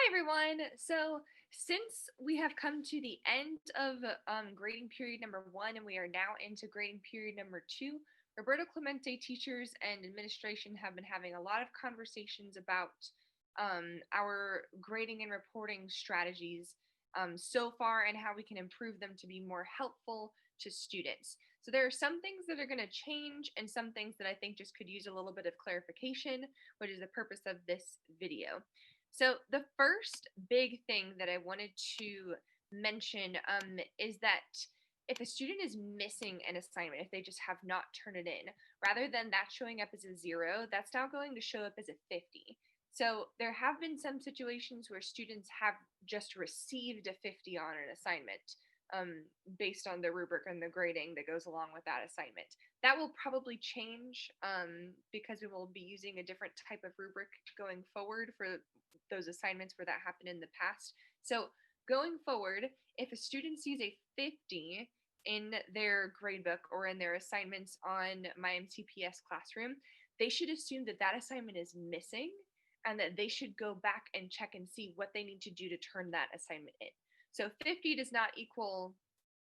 Everyone. So, since we have come to the end of grading period number 1 and we are now into grading period number 2, Roberto Clemente teachers and administration have been having a lot of conversations about our grading and reporting strategies so far and how we can improve them to be more helpful to students. So, there are some things that are going to change and some things that I think just could use a little bit of clarification, which is the purpose of this video. So the first big thing that I wanted to mention is that if a student is missing an assignment, if they just have not turned it in, rather than that showing up as a 0, that's now going to show up as a 50. So there have been some situations where students have just received a 50 on an assignment based on the rubric and the grading that goes along with that assignment. That will probably change because we will be using a different type of rubric going forward for those assignments where that happened in the past. So going forward, if a student sees a 50 in their gradebook or in their assignments on my MCPS classroom, they should assume that that assignment is missing and that they should go back and check and see what they need to do to turn that assignment in. So 50 does not equal,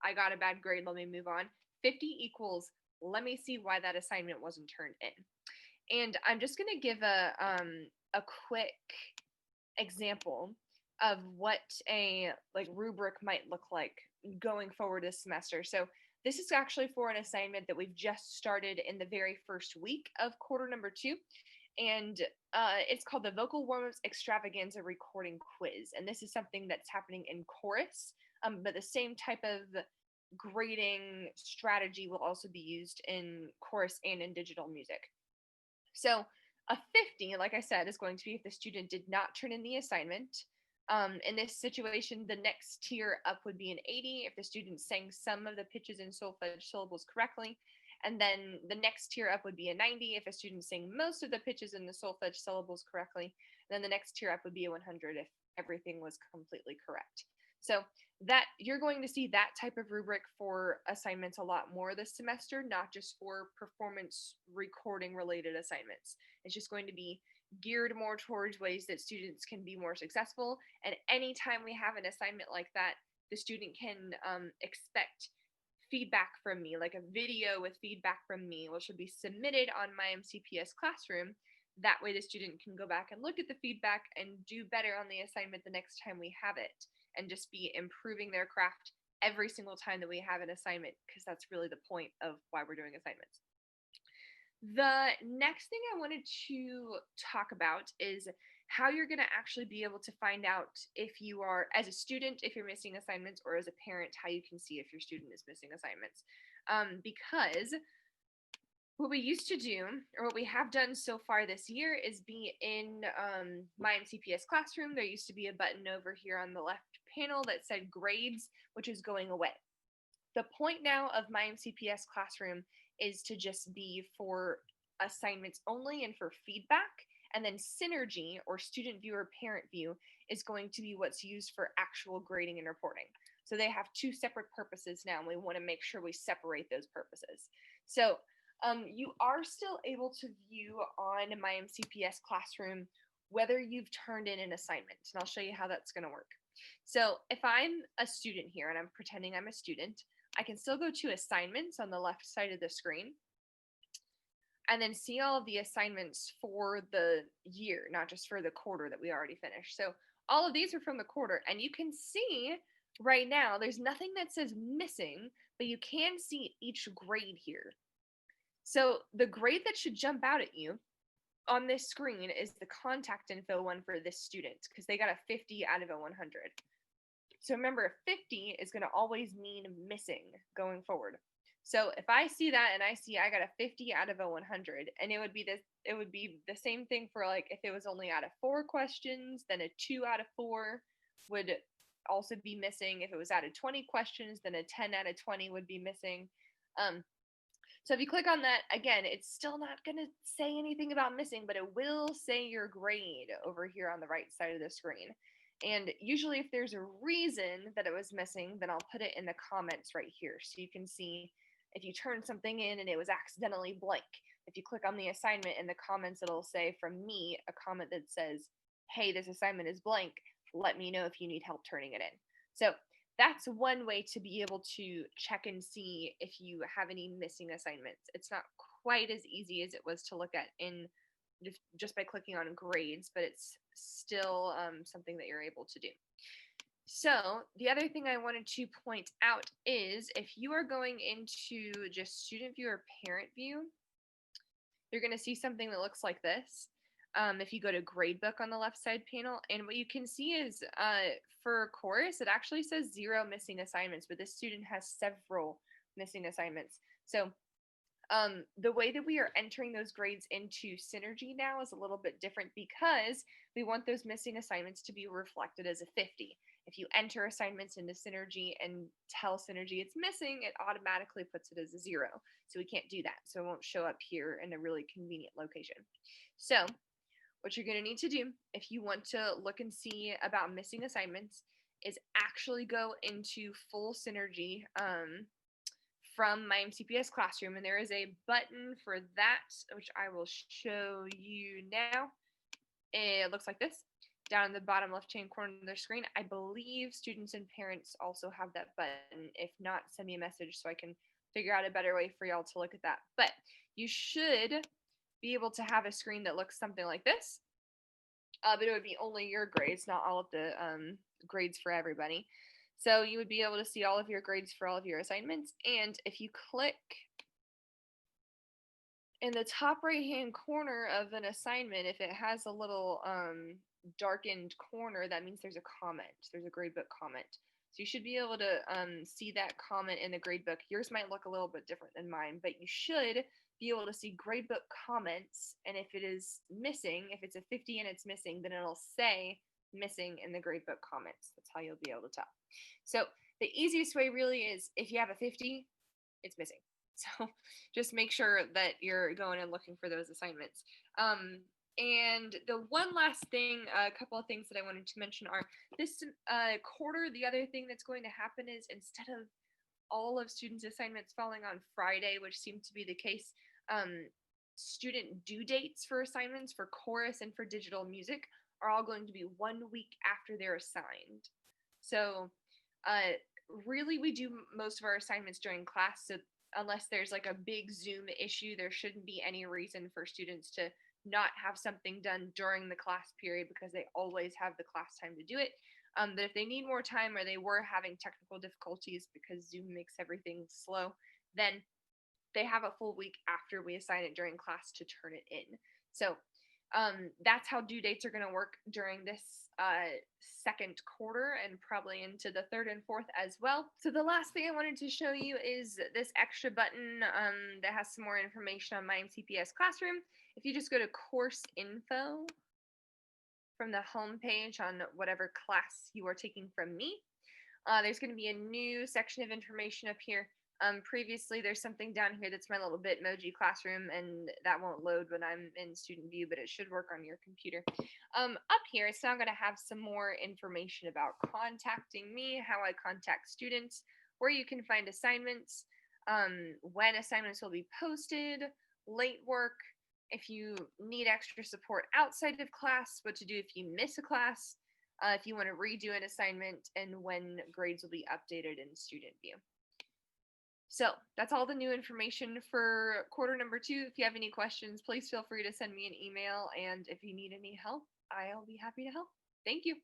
I got a bad grade, let me move on. 50 equals, let me see why that assignment wasn't turned in. And I'm just going to give a quick example of what a rubric might look like going forward this semester. So this is actually for an assignment that we've just started in the very first week of quarter number 2. And it's called the Vocal Warm-Ups Extravaganza Recording Quiz. And this is something that's happening in chorus, but the same type of grading strategy will also be used in chorus and in digital music. So a 50, like I said, is going to be if the student did not turn in the assignment. In this situation, the next tier up would be an 80 if the student sang some of the pitches and solfege syllables correctly. And then the next tier up would be a 90 if a student sang most of the pitches and the solfege syllables correctly. And then the next tier up would be a 100 if everything was completely correct. So that you're going to see that type of rubric for assignments a lot more this semester, not just for performance recording related assignments. It's just going to be geared more towards ways that students can be more successful. And anytime we have an assignment like that, the student can expect feedback from me, like a video with feedback from me, which will be submitted on my MCPS classroom. That way the student can go back and look at the feedback and do better on the assignment the next time we have it, and just be improving their craft every single time that we have an assignment, because that's really the point of why we're doing assignments. The next thing I wanted to talk about is how you're going to actually be able to find out if you are, as a student, if you're missing assignments, or as a parent, how you can see if your student is missing assignments. Because what we used to do, or what we have done so far this year, is be in my MCPS classroom. There used to be a button over here on the left panel that said grades, which is going away. The point now of my MCPS classroom is to just be for assignments only and for feedback. And then Synergy, or student view or parent view, is going to be what's used for actual grading and reporting. So they have two separate purposes now, and we want to make sure we separate those purposes. So you are still able to view on my MCPS classroom whether you've turned in an assignment, and I'll show you how that's going to work. So if I'm a student here and I'm pretending I'm a student, I can still go to assignments on the left side of the screen and then see all of the assignments for the year, not just for the quarter that we already finished. So all of these are from the quarter, and you can see right now there's nothing that says missing, but you can see each grade here. So the grade that should jump out at you on this screen is the contact info one for this student, because they got a 50 out of a 100. So remember, a 50 is going to always mean missing going forward. So if I see that and I see I got a 50 out of a 100, and it would be the same thing for, like, if it was only out of 4 questions, then a 2 out of 4 would also be missing. If it was out of 20 questions, then a 10 out of 20 would be missing. So if you click on that, again, it's still not going to say anything about missing, but it will say your grade over here on the right side of the screen. And usually if there's a reason that it was missing, then I'll put it in the comments right here. So you can see if you turned something in and it was accidentally blank. If you click on the assignment in the comments, it'll say from me a comment that says, hey, this assignment is blank. let me know if you need help turning it in. So that's one way to be able to check and see if you have any missing assignments. It's not quite as easy as it was to look at in just by clicking on grades, but it's still something that you're able to do. So the other thing I wanted to point out is if you are going into just student view or parent view, you're going to see something that looks like this. If you go to gradebook on the left side panel, and what you can see is for chorus, it actually says 0 missing assignments, but this student has several missing assignments. So the way that we are entering those grades into Synergy now is a little bit different because we want those missing assignments to be reflected as a 50. If you enter assignments into Synergy and tell Synergy it's missing, it automatically puts it as a 0. So we can't do that. So it won't show up here in a really convenient location. So what you're going to need to do if you want to look and see about missing assignments is actually go into full Synergy from my MCPS classroom, and there is a button for that, which I will show you now. It looks like this down in the bottom left hand corner of their screen. I believe students and parents also have that button. If not, send me a message so I can figure out a better way for y'all to look at that. But you should be able to have a screen that looks something like this, but it would be only your grades, not all of the grades for everybody. So you would be able to see all of your grades for all of your assignments. And if you click in the top right hand corner of an assignment, if it has a little darkened corner, that means there's a comment. There's a gradebook comment. So you should be able to see that comment in the gradebook. Yours might look a little bit different than mine, but you should be able to see gradebook comments. And if it is missing, if it's a 50 and it's missing, then it'll say missing in the gradebook comments. That's how you'll be able to tell. So the easiest way really is if you have a 50, it's missing. So just make sure that you're going and looking for those assignments. And the one last thing, a couple of things that I wanted to mention are this quarter, the other thing that's going to happen is instead of all of students' assignments falling on Friday, which seemed to be the case, student due dates for assignments for chorus and for digital music are all going to be 1 week after they're assigned. So really we do most of our assignments during class, so unless there's like a big Zoom issue, there shouldn't be any reason for students to not have something done during the class period because they always have the class time to do it. But if they need more time or they were having technical difficulties because Zoom makes everything slow, then they have a full week after we assign it during class to turn it in. So that's how due dates are going to work during this second quarter and probably into the third and fourth as well. So the last thing I wanted to show you is this extra button that has some more information on my MCPS classroom. If you just go to course info from the home page on whatever class you are taking from me, there's going to be a new section of information up here. Previously, there's something down here that's my little Bitmoji classroom, and that won't load when I'm in student view, but it should work on your computer. Up here, it's now going to have some more information about contacting me, how I contact students, where you can find assignments, when assignments will be posted, late work, if you need extra support outside of class, what to do if you miss a class, if you want to redo an assignment, and when grades will be updated in student view. So that's all the new information for quarter number 2. If you have any questions, please feel free to send me an email. And if you need any help, I'll be happy to help. Thank you.